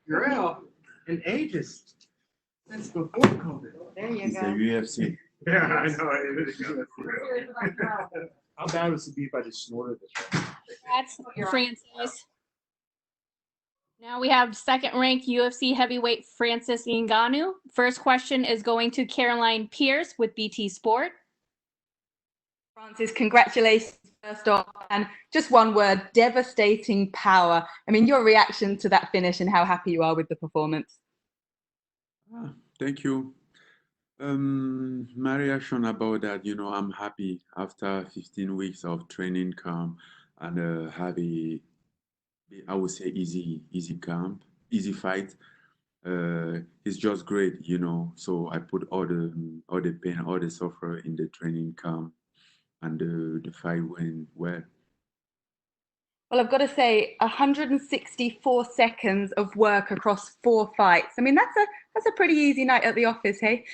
Girl in ages since before COVID. There you It's the go. UFC. Yeah, I know. It is How bad would it be if I just snorted this? That's Francis. Now we have second-ranked UFC heavyweight Francis Ngannou. First question is going to Caroline Pierce with BT Sport. Francis, congratulations first off, and just one word, devastating power. I mean, your reaction to that finish and how happy you are with the performance. Thank you. My reaction about that, I'm happy after 15 weeks of training camp and have I would say easy camp, easy fight. It's just great, So I put all the pain, all the suffer in the training camp, and the fight went well. Well, I've got to say, 164 seconds of work across 4 fights. I mean, that's a pretty easy night at the office, hey?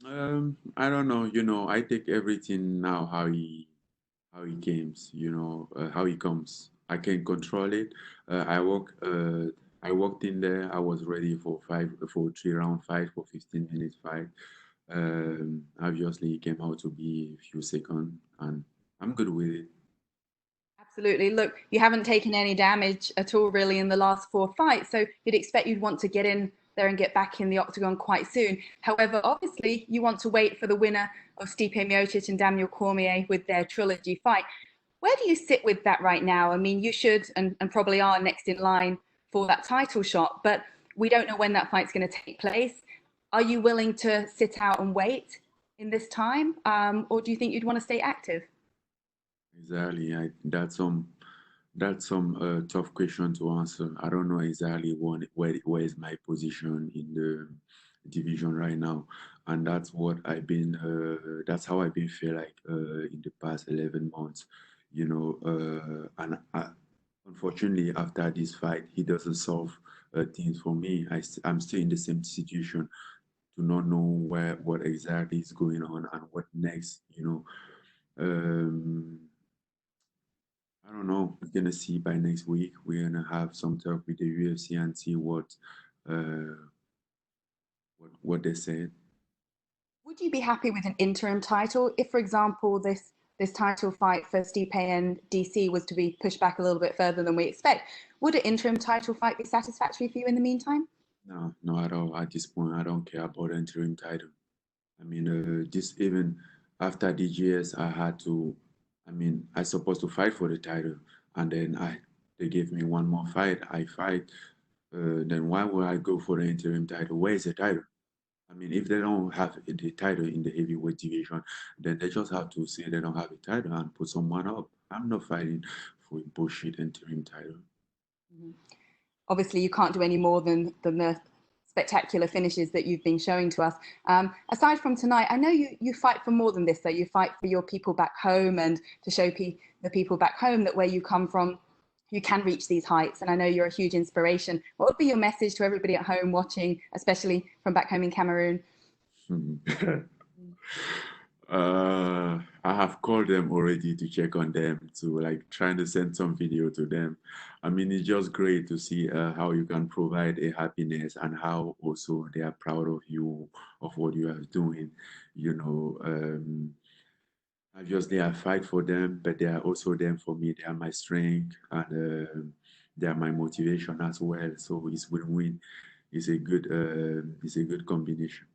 I don't know, I take everything now how he games, how he comes. I can control it. I walked in there. I was ready for 3 round fight for 15 minutes fight. Obviously, it came out to be a few seconds, and I'm good with it. Absolutely. Look, you haven't taken any damage at all really in the last 4 fights, so you'd expect you'd want to get in there and get back in the octagon quite soon. However, obviously, you want to wait for the winner of Stipe Miocic and Daniel Cormier with their Trilogy fight. Where do you sit with that right now? I mean, you should and probably are next in line for that title shot, but we don't know when that fight's going to take place. Are you willing to sit out and wait in this time, or do you think you'd want to stay active? Exactly. That's some tough question to answer. I don't know exactly where is my position in the division right now, and that's what that's how I've been feel like in the past 11 months, and unfortunately after this fight, he doesn't solve things for me. I'm still in the same situation, to not know what exactly is going on and what next. Um, I don't know. We're gonna see by next week. We're gonna have some talk with the UFC and see uh, what they said. Would you be happy with an interim title if, for example, this title fight for Stipe and DC was to be pushed back a little bit further than we expect? Would an interim title fight be satisfactory for you in the meantime? No, at all. At this point, I don't care about entering title. I mean, this even after DGS, I had to. I mean, I supposed to fight for the title, and then they gave me one more fight. I fight. Then why would I go for the interim title? Where is the title? I mean, if they don't have the title in the heavyweight division, then they just have to say they don't have a title and put someone up. I'm not fighting for a bullshit interim title. Mm-hmm. Obviously, you can't do any more than the spectacular finishes that you've been showing to us. Aside from tonight, I know you fight for more than this, though. You fight for your people back home and to show the people back home that where you come from, you can reach these heights. And I know you're a huge inspiration. What would be your message to everybody at home watching, especially from back home in Cameroon? I have called them already to check on them, to like trying to send some video to them. I mean, it's just great to see how you can provide a happiness and how also they are proud of you, of what you are doing. Obviously I fight for them, but they are also them for me. They are my strength, and they are my motivation as well. So it's win-win. It's a good combination.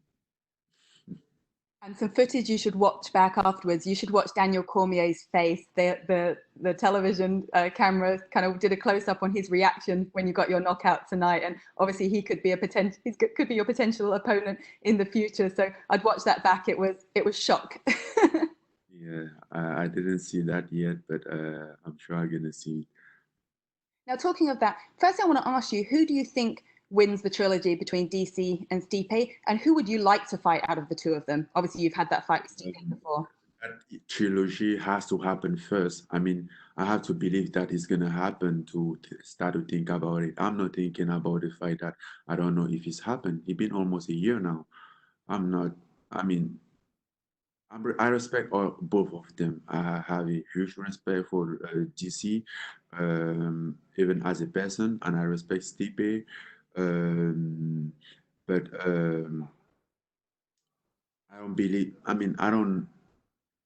And some footage you should watch back afterwards. You should watch Daniel Cormier's face. The television camera kind of did a close up on his reaction when you got your knockout tonight. And obviously he could be could be your potential opponent in the future. So I'd watch that back. It was shock. Yeah, I didn't see that yet, but I'm sure I'm gonna see. Now, talking of that, first I want to ask you, who do you think wins the trilogy between DC and Stipe, and who would you like to fight out of the two of them? Obviously, you've had that fight with Stipe before. That trilogy has to happen first. I mean, I have to believe that it's gonna happen to start to think about it. I'm not thinking about the fight that I don't know if it's happened. It's been almost a year now. I'm not. I mean, I respect both of them. I have a huge respect for DC, even as a person, and I respect Stipe. Um, but I don't believe. I mean, I don't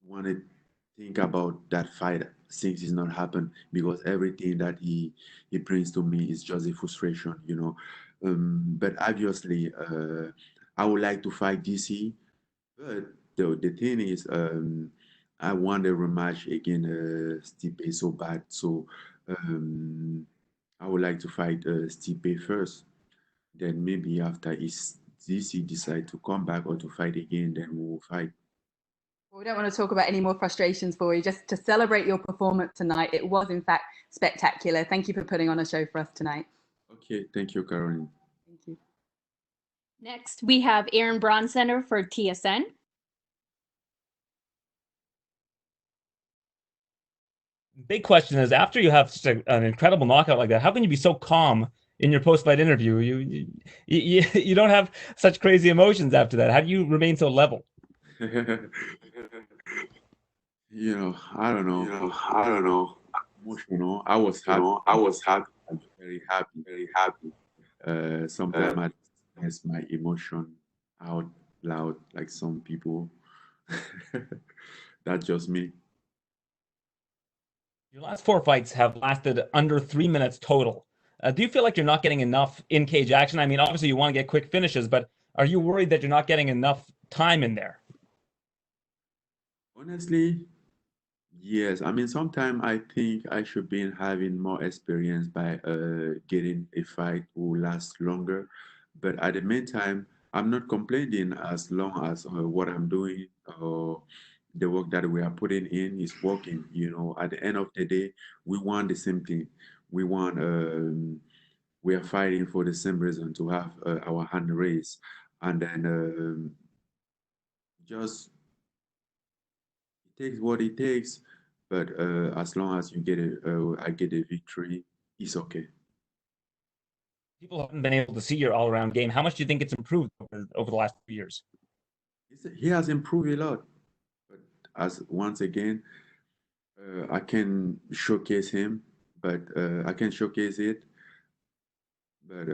want to think about that fight since it's not happened because everything that he brings to me is just a frustration, you know. But obviously, I would like to fight DC, but the thing is, I want a rematch against Stipe so bad. So um, I would like to fight Stipe first. Then maybe after is DC decide to come back or to fight again, then we will fight. Well, we don't want to talk about any more frustrations for you. Just to celebrate your performance tonight. It was, in fact, spectacular. Thank you for putting on a show for us tonight. Okay, thank you, Caroline. Thank you. Next, we have Aaron Bronsteiner for TSN. Big question is, after you have such an incredible knockout like that, how can you be so calm in your post-fight interview? You don't have such crazy emotions after that. How do you remain so level? You know, I don't know. I don't know. Emotional. I was happy. I was happy. I'm very happy. Very happy. Sometimes I express my emotion out loud, like some people. That's just me. Your last 4 fights have lasted under 3 minutes total. Do you feel like you're not getting enough in-cage action? I mean, obviously you want to get quick finishes, but are you worried that you're not getting enough time in there? Honestly, yes. I mean, sometimes I think I should be having more experience by getting a fight who lasts longer. But at the meantime, I'm not complaining as long as what I'm doing or the work that we are putting in is working. You know, at the end of the day, we want the same thing. We want, we are fighting for the same reason to have our hand raised. And then just it takes what it takes, but as long as you get I get a victory, it's okay. People haven't been able to see your all-around game. How much do you think it's improved over the last few years? He has improved a lot, but as once again, I can showcase him, but I can showcase it, but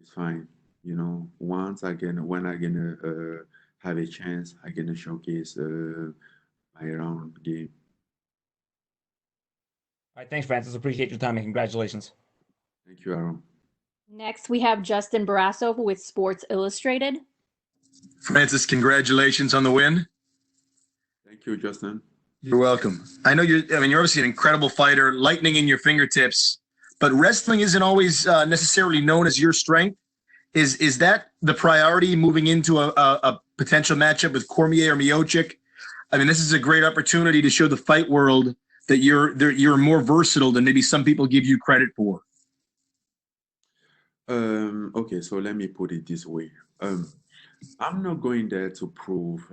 it's fine. You know, once again, when I gonna have a chance, I gonna showcase my round game. All right, thanks, Francis. Appreciate your time and congratulations. Thank you, Aaron. Next, we have Justin Barrasso with Sports Illustrated. Francis, congratulations on the win. Thank you, Justin. You're welcome. I know you're obviously an incredible fighter, lightning in your fingertips, but wrestling isn't always necessarily known as your strength. Is that the priority moving into a potential matchup with Cormier or Miocic? I mean, this is a great opportunity to show the fight world that you're more versatile than maybe some people give you credit for. Okay, so let me put it this way. I'm not going there to prove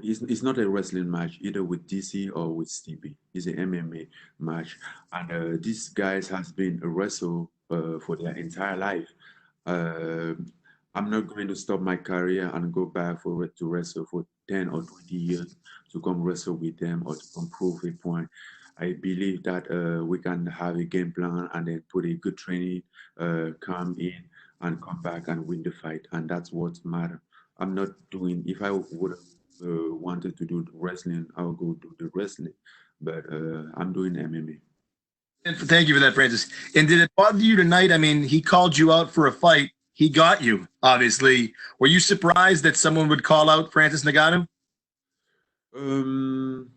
it's not a wrestling match either with DC or with Stevie. It's an MMA match, and these guys has been a wrestle for their entire life. Uh, I'm not going to stop my career and go back for to wrestle for 10 or 20 years to come wrestle with them or to come prove a point. I believe that we can have a game plan and then put a good training, come in and come back and win the fight, and that's what matters. I'm not doing. If I would wanted to do wrestling, I'll go do the wrestling, but I'm doing MMA. And thank you for that, Francis. And did it bother you tonight? I mean, he called you out for a fight. He got you, obviously. Were you surprised that someone would call out Francis Ngannou? Um,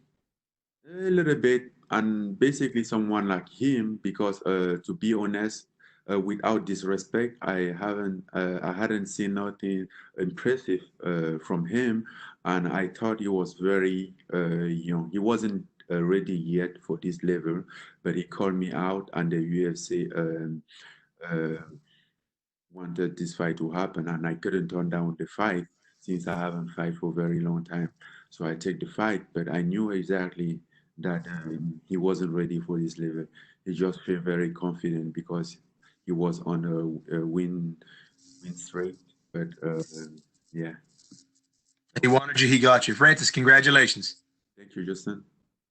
a little bit, and basically someone like him, because to be honest, without disrespect, I hadn't seen nothing impressive from him, and I thought he was very young. He wasn't ready yet for this level, but he called me out, and the UFC uh, wanted this fight to happen, and I couldn't turn down the fight since I haven't fight for a very long time. So I take the fight, but I knew exactly that he wasn't ready for this level. He just felt very confident because he was on a win streak. But yeah, He wanted you, he got you. Francis, congratulations. Thank you, Justin.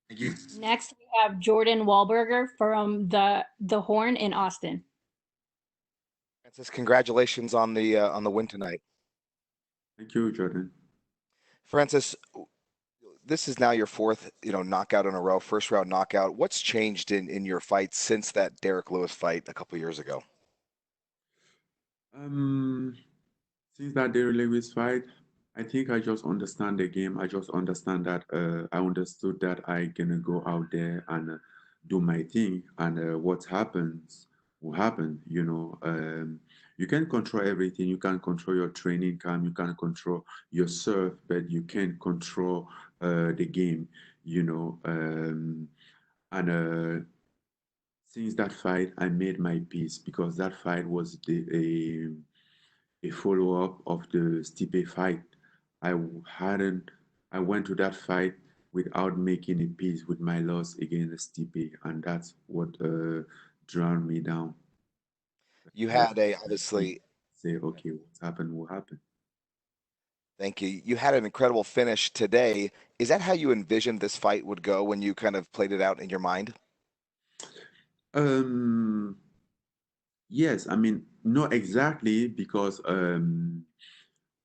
Thank you. Next, we have Jordan Wahlberger from the Horn in Austin. Francis, congratulations on the win tonight. Thank you, Jordan. Francis, this is now your fourth, knockout in a row, first round knockout. What's changed in your fight since that Derek Lewis fight a couple years ago? Since that Derek Lewis fight, I think I just understand the game. I just understand that I understood that I gonna go out there and do my thing, and what happens will happen. You can control everything. You can control your training camp. You can control your serve, but you can't control the game. And since that fight, I made my peace because that fight was a follow-up of the Stipe fight. I went to that fight without making a peace with my loss against Stipe, and that's what drowned me down. You had obviously say, okay, what's happened will happen. Thank you. You had an incredible finish today. Is that how you envisioned this fight would go when you kind of played it out in your mind? Yes, I mean, not exactly, because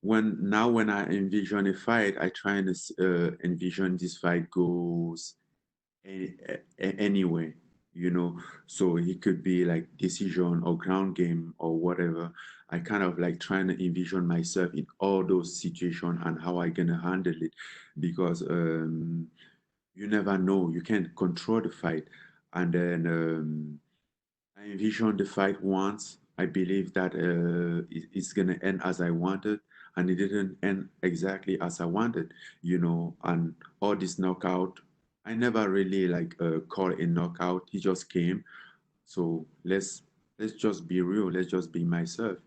when I envision a fight, I try and envision this fight goes anyway, so it could be like decision or ground game or whatever. I kind of like trying to envision myself in all those situations and how I gonna handle it, because you never know, you can't control the fight. And then I envisioned the fight once. I believe that it's gonna end as I wanted, and it didn't end exactly as I wanted, and all this knockout, I never really like call a knockout. He just came. So let's just be real. Let's just be myself.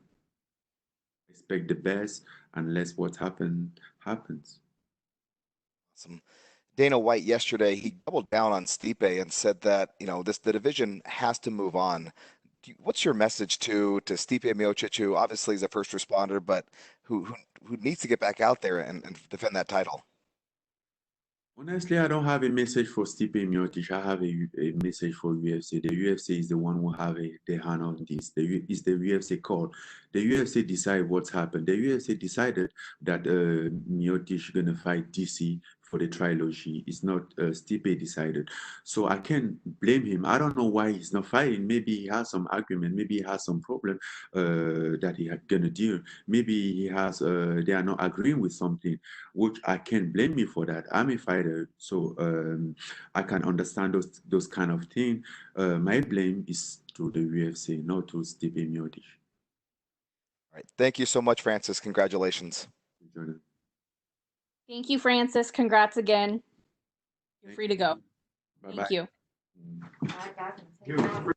Expect the best, and let's what happens. Awesome. Dana White yesterday, he doubled down on Stipe and said that, the division has to move on. What's your message to Stipe Miocic, who obviously is a first responder, but who needs to get back out there and defend that title? Honestly, I don't have a message for Stipe Miocic. I have a message for UFC. The UFC is the one who have the hand on this. It's the UFC call. The UFC decide what's happened. The UFC decided that Miocic gonna fight DC for the trilogy. It's not Stipe decided. So I can't blame him. I don't know why he's not fighting. Maybe he has some argument. Maybe he has some problem that he gonna deal. Maybe he has they are not agreeing with something, which I can't blame me for that. I'm a fighter, so I can understand those kind of things. My blame is to the UFC, not to Stipe Miocic. All right. Thank you so much, Francis. Congratulations. Jordan. Thank you, Francis. Congrats again. You're Thank free to go. Bye-bye. Thank you. Give him a free